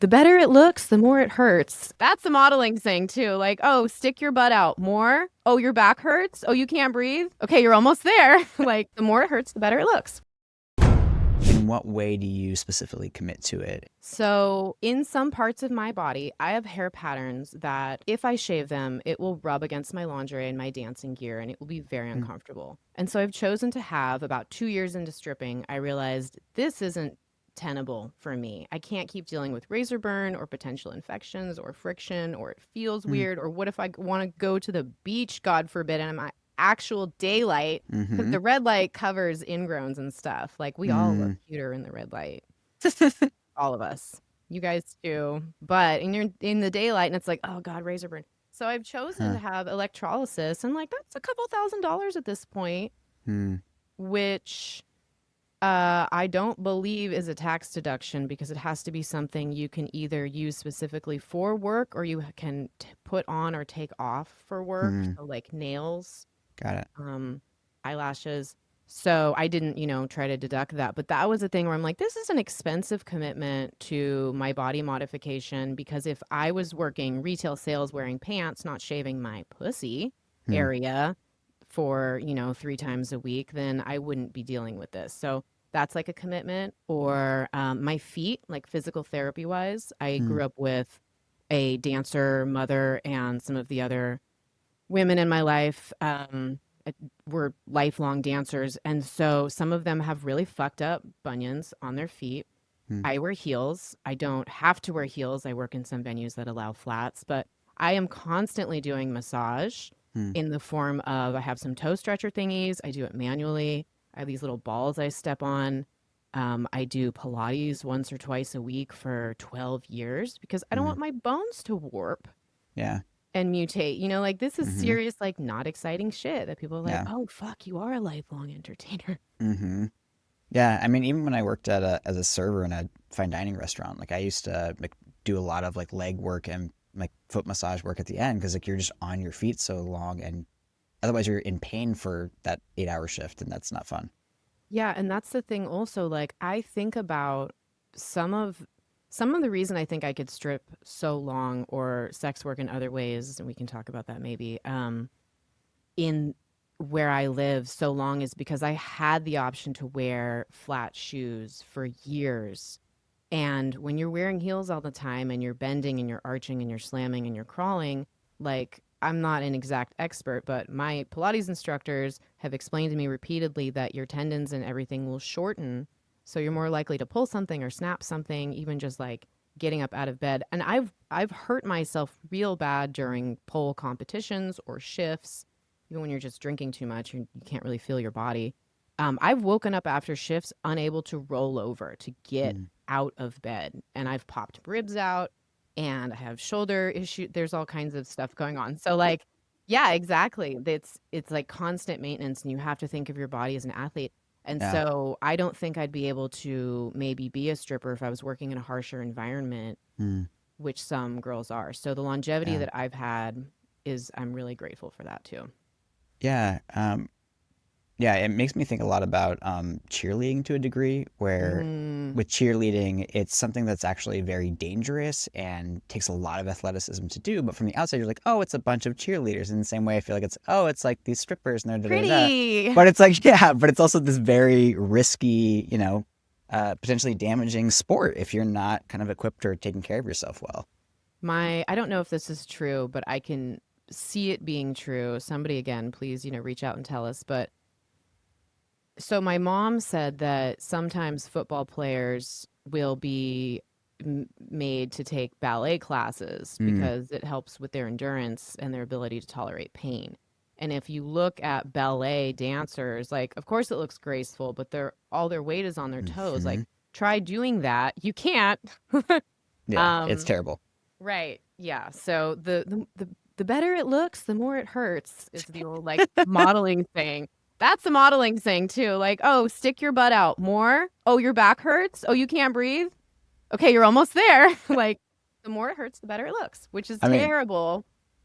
the better it looks, the more it hurts. That's a modeling thing too. Like, oh, stick your butt out more. Oh, your back hurts. Oh, you can't breathe. Okay, you're almost there. Like, the more it hurts, the better it looks. In what way do you specifically commit to it? So, in some parts of my body, I have hair patterns that if I shave them, it will rub against my lingerie and my dancing gear, and it will be very Mm, uncomfortable. And so, I've chosen to have about 2 years into stripping, I realized this isn't tenable for me. I can't keep dealing with razor burn or potential infections or friction, or it feels mm, weird, or what if I want to go to the beach, God forbid, and I'm actual daylight? Because mm-hmm. the red light covers ingrowns and stuff. Like, we all look Mm. cuter in the red light. All of us. You guys too. But you're in the daylight and it's like, oh God, razor burn. So I've chosen Huh. to have electrolysis, and like that's a couple $1,000s at this point, Mm. which I don't believe is a tax deduction because it has to be something you can either use specifically for work or you can put on or take off for work. Mm. So like nails, Got it. um, eyelashes. So I didn't, try to deduct that. But that was a thing where I'm like, this is an expensive commitment to my body modification because if I was working retail sales wearing pants, not shaving my pussy Mm. area for, 3 times a week, then I wouldn't be dealing with this. So that's like a commitment. Or my feet, like physical therapy wise, I Mm. grew up with a dancer mother and some of the other women in my life were lifelong dancers. And so some of them have really fucked up bunions on their feet. Mm. I wear heels. I don't have to wear heels. I work in some venues that allow flats, but I am constantly doing massage Mm. in the form of I have some toe stretcher thingies. I do it manually. I have these little balls I step on. I do Pilates once or twice a week for 12 years because I don't Mm. want my bones to warp Yeah. and mutate. Like this is Mm-hmm. serious, like not exciting shit that people are like, Yeah. oh, fuck, you are a lifelong entertainer. Mm-hmm. Yeah. I mean, even when I worked as a server in a fine dining restaurant, like I used to like do a lot of like leg work and like foot massage work at the end because like you're just on your feet so long and otherwise you're in pain for that 8 hour shift and that's not fun. Yeah, and that's the thing also, like I think about some of some of the reason I think I could strip so long or sex work in other ways, and we can talk about that maybe, in where I live so long is because I had the option to wear flat shoes for years. And when you're wearing heels all the time and you're bending and you're arching and you're slamming and you're crawling, like I'm not an exact expert, but my Pilates instructors have explained to me repeatedly that your tendons and everything will shorten. So you're more likely to pull something or snap something, even just like getting up out of bed. And I've hurt myself real bad during pole competitions or shifts, even when you're just drinking too much, you can't really feel your body. I've woken up after shifts unable to roll over to get Mm. out of bed, and I've popped ribs out, and I have shoulder issue. There's all kinds of stuff going on. So like, yeah, exactly. It's like constant maintenance, and you have to think of your body as an athlete. And Yeah. so I don't think I'd be able to maybe be a stripper if I was working in a harsher environment, Mm. which some girls are. So the longevity Yeah. that I've had is I'm really grateful for that too. Yeah. Yeah, it makes me think a lot about cheerleading to a degree, where Mm. with cheerleading, it's something that's actually very dangerous and takes a lot of athleticism to do. But from the outside, you're like, oh, it's a bunch of cheerleaders. In the same way, I feel like it's like these strippers and they're da da da. Pretty. But it's like, yeah, but it's also this very risky, potentially damaging sport if you're not kind of equipped or taking care of yourself well. I don't know if this is true, but I can see it being true. Somebody again, please, reach out and tell us. But so my mom said that sometimes football players will be made to take ballet classes Mm. because it helps with their endurance and their ability to tolerate pain. And if you look at ballet dancers, like of course it looks graceful, but all their weight is on their toes. Hmm. Like try doing that. You can't. Yeah, it's um terrible. Right. Yeah. So the better it looks, the more it hurts is the old like modeling thing. That's the modeling thing too. Like, oh, stick your butt out more. Oh, your back hurts. Oh, you can't breathe. Okay, you're almost there. Like, the more it hurts, the better it looks, which is I mean, terrible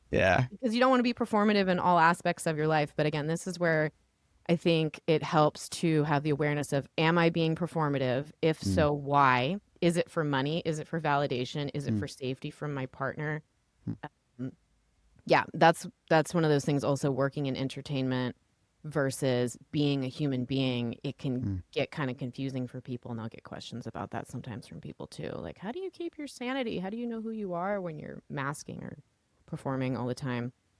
yeah. because you don't want to be performative in all aspects of your life. But again, this is where I think it helps to have the awareness of, am I being performative? If Mm. so, why? Is it for money? Is it for validation? Is it Mm, for safety from my partner? mm, Mm, yeah, that's one of those things also working in entertainment versus being a human being. It can mm. get kind of confusing for people, and I'll get questions about that sometimes from people too. Like, how do you keep your sanity? How do you know who you are when you're masking or performing all the time?